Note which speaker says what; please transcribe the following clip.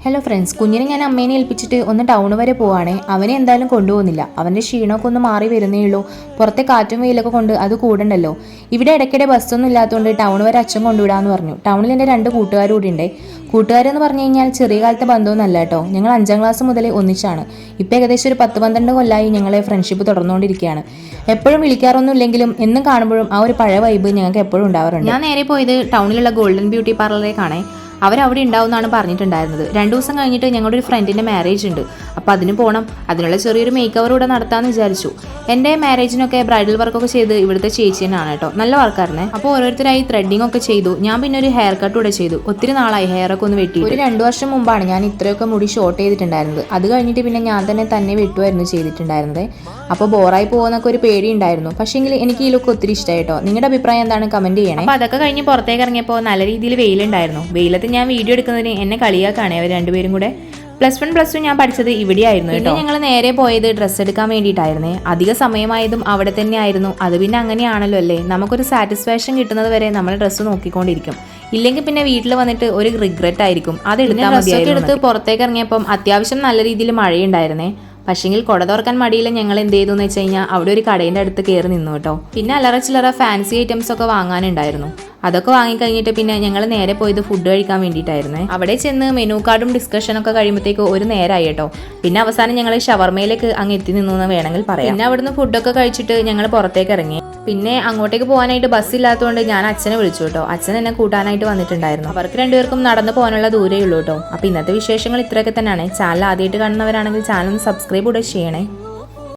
Speaker 1: Hello friends, കുഞ്ഞിനെ ഞാൻ അമ്മേനെ ഏൽപ്പിച്ചിട്ട് ഒന്ന് ടൗൺ വരെ പോവാണേ. അവനെ എന്തായാലും കൊണ്ടുപോകുന്നില്ല. അവൻ്റെ ക്ഷീണമൊക്കെ ഒന്ന് മാറി വരുന്നേ ഉള്ളൂ. പുറത്തെ കാറ്റും വെയിലൊക്കെ കൊണ്ട് അത് കൂടണ്ടല്ലോ. ഇവിടെ ഇടയ്ക്കിടെ ബസ്സൊന്നും ഇല്ലാത്തതുകൊണ്ട് ടൗൺ വരെ അച്ഛൻ കൊണ്ടുവിടാമെന്ന് പറഞ്ഞു. ടൗണിൽ എൻ്റെ 2 കൂട്ടുകാർ കൂടി ഉണ്ടേ. കൂട്ടുകാരെന്ന് പറഞ്ഞു കഴിഞ്ഞാൽ ചെറിയ കാലത്തെ ബന്ധമൊന്നുമല്ല കേട്ടോ. ഞങ്ങൾ 5ാം ക്ലാസ് മുതലേ ഒന്നിച്ചാണ്. ഇപ്പം ഏകദേശം ഒരു 10-12 കൊല്ലമായി ഞങ്ങളെ ഫ്രണ്ട്ഷിപ്പ് തുടർന്നുകൊണ്ടിരിക്കുകയാണ്. എപ്പോഴും വിളിക്കാറൊന്നും ഇല്ലെങ്കിലും എന്നും കാണുമ്പോഴും ആ ഒരു പഴയ വൈബ് ഞങ്ങൾക്ക് എപ്പോഴും ഉണ്ടാവാറുണ്ട്. ഞാൻ നേരെ പോയത് ടൗണിലുള്ള ഗോൾഡൻ ബ്യൂട്ടി പാർലറിലേക്കാണേ. അവരവിടെ ഉണ്ടാവും എന്നാണ് പറഞ്ഞിട്ടുണ്ടായിരുന്നത്. 2 ദിവസം കഴിഞ്ഞിട്ട് ഞങ്ങളുടെ ഒരു ഫ്രണ്ടിൻ്റെ മാരേജ് ഉണ്ട്. അപ്പോൾ അതിന് പോകണം. അതിനുള്ള ചെറിയൊരു മേക്ക് ഓവർ ഇവിടെ നടത്താമെന്ന് വിചാരിച്ചു. എൻ്റെ മാരേജിനൊക്കെ ബ്രൈഡൽ വർക്കൊക്കെ ചെയ്ത് ഇവിടുത്തെ ചേച്ചി തന്നെയാണ് കേട്ടോ. നല്ല വർക്കായിരുന്നേ. അപ്പോൾ ഓരോരുത്തരായി ത്രെഡിങ് ഒക്കെ ചെയ്തു. ഞാൻ പിന്നെ ഒരു ഹെയർ കട്ട് കൂടെ ചെയ്തു. ഒത്തിരി നാളായി ഹെയറൊക്കെ ഒന്ന് വെട്ടി. ഒരു 2 വർഷം മുമ്പാണ് ഞാൻ ഇത്രയൊക്കെ മുടി ഷോർട്ട് ചെയ്തിട്ടുണ്ടായിരുന്നത്. അത് കഴിഞ്ഞിട്ട് പിന്നെ ഞാൻ തന്നെ വെട്ടുമായിരുന്നു ചെയ്തിട്ടുണ്ടായിരുന്നത്. അപ്പോൾ ബോറായി പോകുന്നൊക്കെ ഒരു പേടി ഉണ്ടായിരുന്നു. പക്ഷേങ്കിൽ എനിക്ക് ഈ ലുക്ക് ഒത്തിരി ഇഷ്ടമായി കേട്ടോ. നിങ്ങളുടെ അഭിപ്രായം എന്താണ് കമൻറ്റ് ചെയ്യണേ. അപ്പോൾ അതൊക്കെ കഴിഞ്ഞ് പുറത്തേക്ക് ഇറങ്ങിയപ്പോൾ നല്ല രീതിയിൽ വെയിലുണ്ടായിരുന്നു. വെയിലത്ത് ഞാൻ വീഡിയോ എടുക്കുന്നതിന് എന്നെ കളിയാക്കാണേ അവർ രണ്ടുപേരും കൂടെ. +1 +2 ഞാൻ പഠിച്ചത് ഇവിടെയായിരുന്നു. പിന്നെ ഞങ്ങൾ നേരെ പോയത് ഡ്രസ്സ് എടുക്കാൻ വേണ്ടിയിട്ടായിരുന്നേ. അധിക സമയമായതും അവിടെ തന്നെ ആയിരുന്നു. അത് പിന്നെ അങ്ങനെയാണല്ലോ അല്ലേ, നമുക്കൊരു സാറ്റിസ്ഫാക്ഷൻ കിട്ടുന്നത് വരെ നമ്മൾ ഡ്രസ്സ് നോക്കിക്കൊണ്ടിരിക്കും. ഇല്ലെങ്കിൽ പിന്നെ വീട്ടിൽ വന്നിട്ട് ഒരു റിഗ്രറ്റ് ആയിരിക്കും. അത് എടുത്താൽ മതിയായിരുന്നു. എടുത്ത് പുറത്തേക്ക് ഇറങ്ങിയപ്പം അത്യാവശ്യം നല്ല രീതിയിൽ മഴയുണ്ടായിരുന്നേ. പക്ഷെങ്കിൽ കുട തുറക്കാൻ മടിയില്ല. ഞങ്ങൾ എന്ത് ചെയ്തു എന്ന് വെച്ച് കഴിഞ്ഞാൽ അവിടെ ഒരു കടേൻ്റെ അടുത്ത് കയറി നിന്നു കേട്ടോ. പിന്നെ അല്ലറ ചില്ലറ ഫാൻസി ഐറ്റംസ് ഒക്കെ വാങ്ങാനുണ്ടായിരുന്നു. അതൊക്കെ വാങ്ങിക്കഴിഞ്ഞിട്ട് പിന്നെ ഞങ്ങൾ നേരെ പോയത് ഫുഡ് കഴിക്കാൻ വേണ്ടിയിട്ടായിരുന്നേ. അവിടെ ചെന്ന് മെനു കാർഡും ഡിസ്കഷനൊക്കെ കഴിയുമ്പോഴത്തേക്ക് ഒരു നേരമായി കേട്ടോ. പിന്നെ അവസാനം ഞങ്ങൾ ഷവർമയിലേക്ക് അങ്ങ് എത്തി നിന്നു എന്ന് വേണമെങ്കിൽ പറയാം. പിന്നെ അവിടുന്ന് ഫുഡൊക്കെ കഴിച്ചിട്ട് ഞങ്ങൾ പുറത്തേക്ക് ഇറങ്ങി. പിന്നെ അങ്ങോട്ടേക്ക് പോകാനായിട്ട് ബസ് ഇല്ലാത്തതുകൊണ്ട് ഞാൻ അച്ഛനെ വിളിച്ചു കേട്ടോ. അച്ഛൻ എന്നെ കൂട്ടാനായിട്ട് വന്നിട്ടുണ്ടായിരുന്നു. അവർക്ക് 2 പേർക്കും നടന്നു പോകാനുള്ള ദൂരേ ഉള്ളൂ കേട്ടോ. അപ്പോൾ ഇന്നത്തെ വിശേഷങ്ങൾ ഇത്രയൊക്കെ തന്നെയാണ്. ചാനൽ ആദ്യമായിട്ട് കാണുന്നവരാണെങ്കിൽ ചാനൽ ഒന്ന് സബ്സ്ക്രൈബ് കൂടെ ചെയ്യണേ.